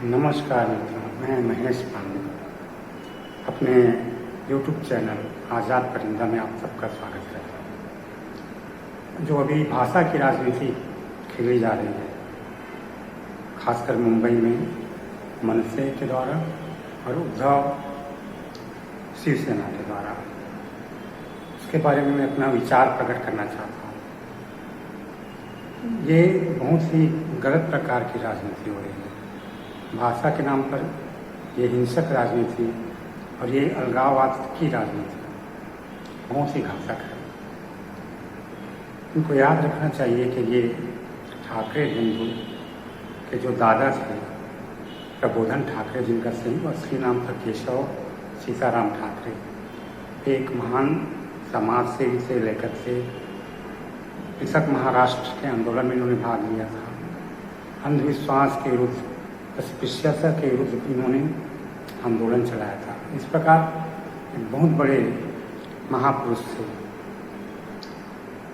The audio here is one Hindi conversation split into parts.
नमस्कार मित्रों, मैं महेश पांडे अपने YouTube चैनल आज़ाद परिंदा में आप सबका स्वागत करता हूँ। जो अभी भाषा की राजनीति खेली जा रही है, खासकर मुंबई में मनसे के द्वारा और उद्धव शिवसेना के द्वारा, उसके बारे में मैं अपना विचार प्रकट करना चाहता हूँ। ये बहुत ही गलत प्रकार की राजनीति हो रही है। भाषा के नाम पर ये हिंसक राजनीति और ये अलगाववाद की राजनीति बहुत ही घातक है। इनको याद रखना चाहिए कि ये ठाकरे हिंदू के जो दादा थे, प्रबोधन ठाकरे, जिनका सही असली नाम था केशव सीताराम ठाकरे, एक महान समाज सेवी से लेकर के कृषक महाराष्ट्र के आंदोलन में इन्होंने भाग लिया था। अंधविश्वास के विरुद्ध, अस्पृश्यता के विरुद्ध इन्होंने आंदोलन चलाया था। इस प्रकार एक बहुत बड़े महापुरुष थे।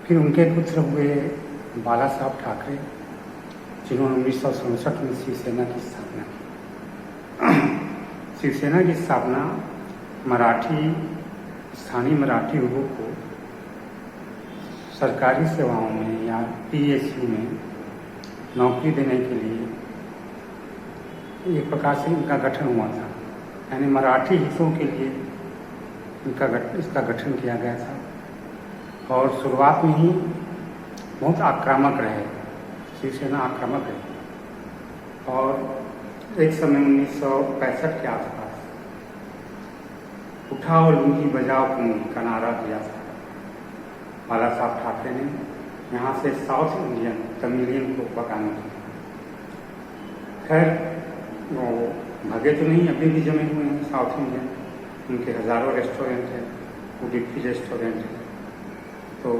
फिर उनके पुत्र हुए बाला साहब ठाकरे, जिन्होंने 1967 में शिवसेना की स्थापना की। शिवसेना की स्थापना स्थानीय मराठी लोगों को सरकारी सेवाओं में या PSU में नौकरी देने के लिए एक प्रकार से इनका गठन हुआ था। यानी मराठी हितों के लिए इसका गठन किया गया था। और शुरुआत में ही बहुत आक्रामक रहे, शिवसेना आक्रामक रही। और एक समय 1965 के आसपास उठाओ लुंगी बजाओ पुंगी का नारा दिया था बाला साहब ठाकरे ने, यहाँ से साउथ इंडियन तमिलियन को भगाने के लिए। खैर वो भगे तो नहीं, अभी भी जमे हुए हैं साउथ इंडियन। उनके हज़ारों रेस्टोरेंट हैं, उडुपी रेस्टोरेंट है। तो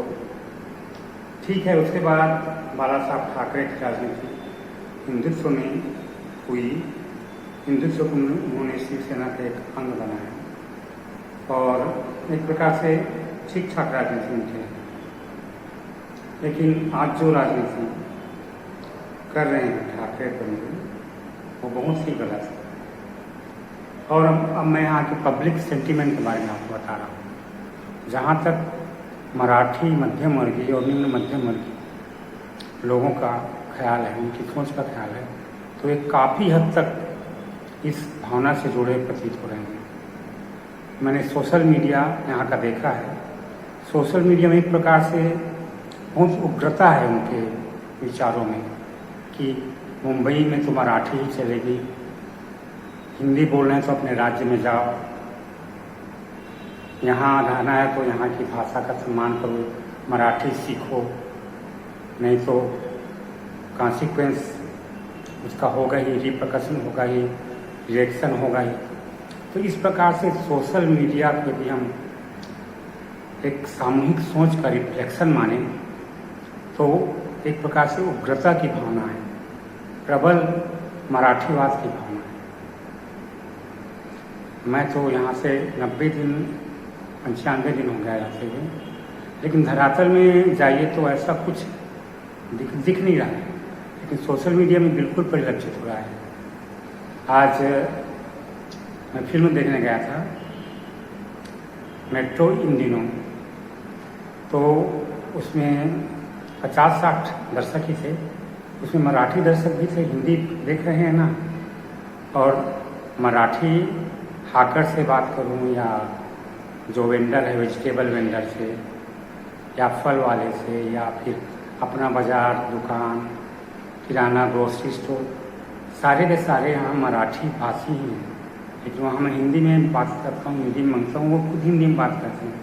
ठीक है। उसके बाद बाला साहब ठाकरे की राजनीति हिंदुत्व में हुई। हिंदुत्व को उन्होंने शिवसेना का एक अंग बनाया और एक प्रकार से ठीक ठाक राजनीति उनकी है। लेकिन आज जो राजनीति कर रहे हैं ठाकरे परिवार, वो बहुत ही गलत है। और अब मैं यहाँ के पब्लिक सेंटीमेंट के बारे में आपको बता रहा हूँ। जहाँ तक मराठी मध्यम वर्गीय और निम्न मध्यम वर्गीय लोगों का ख्याल है, उनकी सोच का ख्याल है, तो ये काफ़ी हद तक इस भावना से जुड़े प्रतीत हो रहे हैं। मैंने सोशल मीडिया यहाँ का देखा है। सोशल मीडिया में एक प्रकार से बहुत उग्रता है उनके विचारों में कि मुंबई में तो मराठी ही चलेगी, हिंदी बोलना है तो अपने राज्य में जाओ, यहाँ रहना है तो यहाँ की भाषा का सम्मान करो, मराठी सीखो, नहीं तो कॉन्सिक्वेंस उसका होगा ही, रिप्रकशन होगा ही, रिएक्शन होगा ही। तो इस प्रकार से सोशल मीडिया को भी हम एक सामूहिक सोच का रिफ्लेक्शन माने तो एक प्रकार से उग्रता की भावना है, प्रबल मराठीवाद की भावना है। मैं तो यहाँ से 90 दिन 95 दिन हो गया रहते हुए, लेकिन धरातल में जाइए तो ऐसा कुछ दिख नहीं रहा है। लेकिन सोशल मीडिया में बिल्कुल परिलक्षित हो रहा है। आज मैं फिल्म देखने गया था, मेट्रो इन दिनों, तो उसमें 50-60 दर्शक ही थे। उसमें मराठी दर्शक भी थे। हिंदी देख रहे हैं ना, और मराठी हाकर से बात करूं या जो वेंडर है, वेजिटेबल वेंडर से या फल वाले से या फिर अपना बाजार, दुकान, किराना, ग्रोसरी स्टोर, सारे के सारे यहाँ मराठी भाषी ही हैं। लेकिन वहाँ मैं हिंदी में बात करता हूँ, हिंदी में मांगता हूँ, वो खुद हिंदी में बात करते हैं।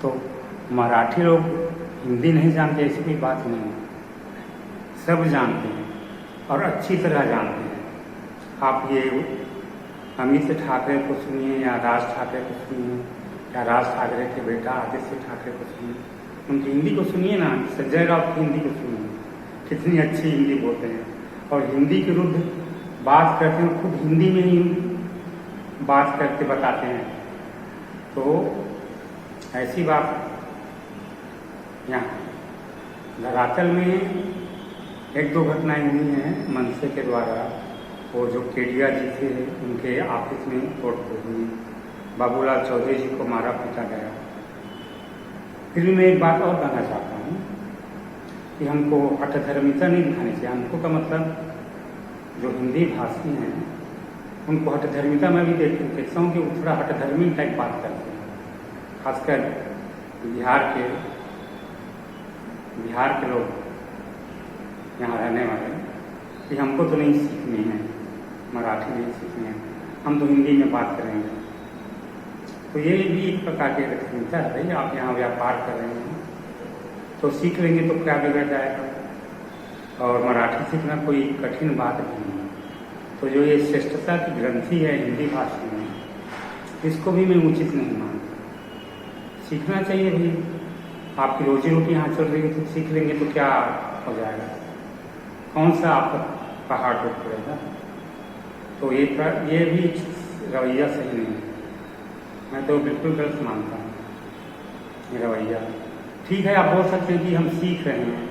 तो मराठी लोग हिंदी नहीं जानते ऐसी कोई बात नहीं है, सब जानते हैं और अच्छी तरह जानते हैं। आप ये अमित ठाकरे को सुनिए या राज ठाकरे को सुनिए या राज ठाकरे के बेटा आदित्य ठाकरे को सुनिए, उनकी हिंदी को सुनिए ना, संजय राउत की हिंदी को सुनिए, कितनी अच्छी हिंदी बोलते हैं और हिंदी के विरुद्ध बात करते हैं, खुद हिंदी में ही बात करके बताते हैं। तो ऐसी बात यहाँ धरातल में एक दो घटनाएं हुई हैं मनसे के द्वारा वो जो केडिया जी थे उनके ऑफिस में तोड़फोड़ हुई, बाबूलाल चौधरी जी को मारा पीटा गया। फिर भी मैं एक बात और कहना चाहता हूँ कि हमको हठधर्मिता नहीं दिखानी चाहिए। हमको का मतलब जो हिंदी भाषी हैं उनको हठधर्मिता में भी देखता हूँ कि वो थोड़ा हठधर्मी टाइप बात करते हैं, खासकर बिहार के लोग यहाँ रहने वाले, कि हमको तो नहीं सीखनी है, मराठी नहीं सीखनी है, हम तो हिंदी में बात करेंगे। तो ये भी एक प्रकार की हठधर्मिता है। भाई आप यहाँ व्यापार कर रहे हैं तो सीख लेंगे तो क्या बिगड़ जाएगा, और मराठी सीखना कोई कठिन बात नहीं है। तो जो ये श्रेष्ठता की ग्रंथि है हिंदी भाषा में, इसको भी मैं उचित नहीं मानता। सीखना चाहिए भी, आपकी रोजी रोटी यहाँ चल रही है तो सीख लेंगे तो क्या हो जाएगा, कौन सा आपका पहाड़ टूट पड़ेगा। तो ये भी रवैया सही नहीं है, मैं तो बिल्कुल गलत मानता हूँ ये रवैया। ठीक है, आप बोल सकते हैं कि हम सीख रहे हैं,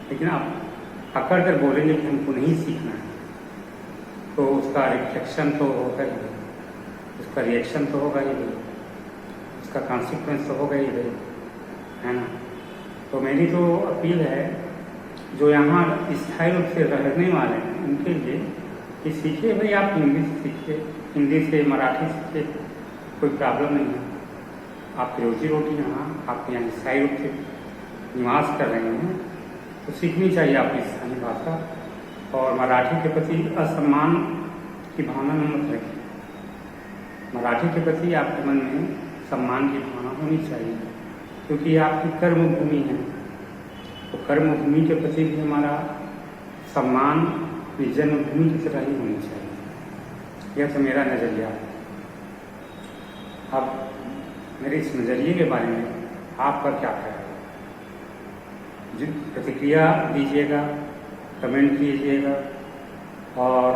लेकिन आप अकड़ कर बोलेंगे कि हमको नहीं सीखना है तो उसका रिफ्लेक्शन तो होगा ही, उसका रिएक्शन तो होगा ही, उसका कॉन्सिक्वेंस तो होगा ही, है ना। तो मेरी तो अपील है जो यहाँ स्थायी रूप से रहने वाले हैं उनके लिए कि सीखिए भाई, आप हिंदी से सीखिए, हिंदी से मराठी सीखिए, कोई प्रॉब्लम नहीं है। आपकी रोजी रोटी यहाँ, आप यहाँ स्थायी रूप से निवास कर रहे हैं तो सीखनी चाहिए आपकी स्थानीय भाषा। और मराठी के प्रति असम्मान की भावना न मत रखिए, मराठी के प्रति आपके मन में सम्मान की भावना होनी चाहिए, क्योंकि ये आपकी कर्म भूमि है। तो कर्म भूमि के प्रति भी हमारा सम्मान जन्मभूमि की तरह ही होनी चाहिए। यह तो मेरा नज़रिया है। अब मेरे इस नज़रिए के बारे में आपका क्या ख्याल है? प्रतिक्रिया दीजिएगा, कमेंट कीजिएगा, और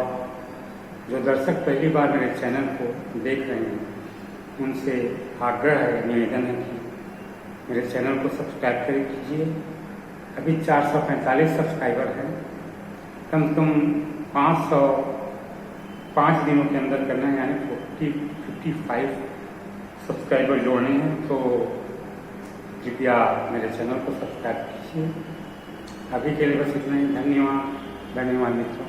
जो दर्शक पहली बार मेरे चैनल को देख रहे हैं उनसे आग्रह है, निवेदन है कि मेरे चैनल को सब्सक्राइब कर कीजिए। अभी 445 सब्सक्राइबर हैं, कम से कम 5 दिनों के अंदर करना है, यानी 55 सब्सक्राइबर जोड़ने हैं। तो कृपया मेरे चैनल को सब्सक्राइब कीजिए। अभी के लिए बस इतना ही। धन्यवाद मित्रों।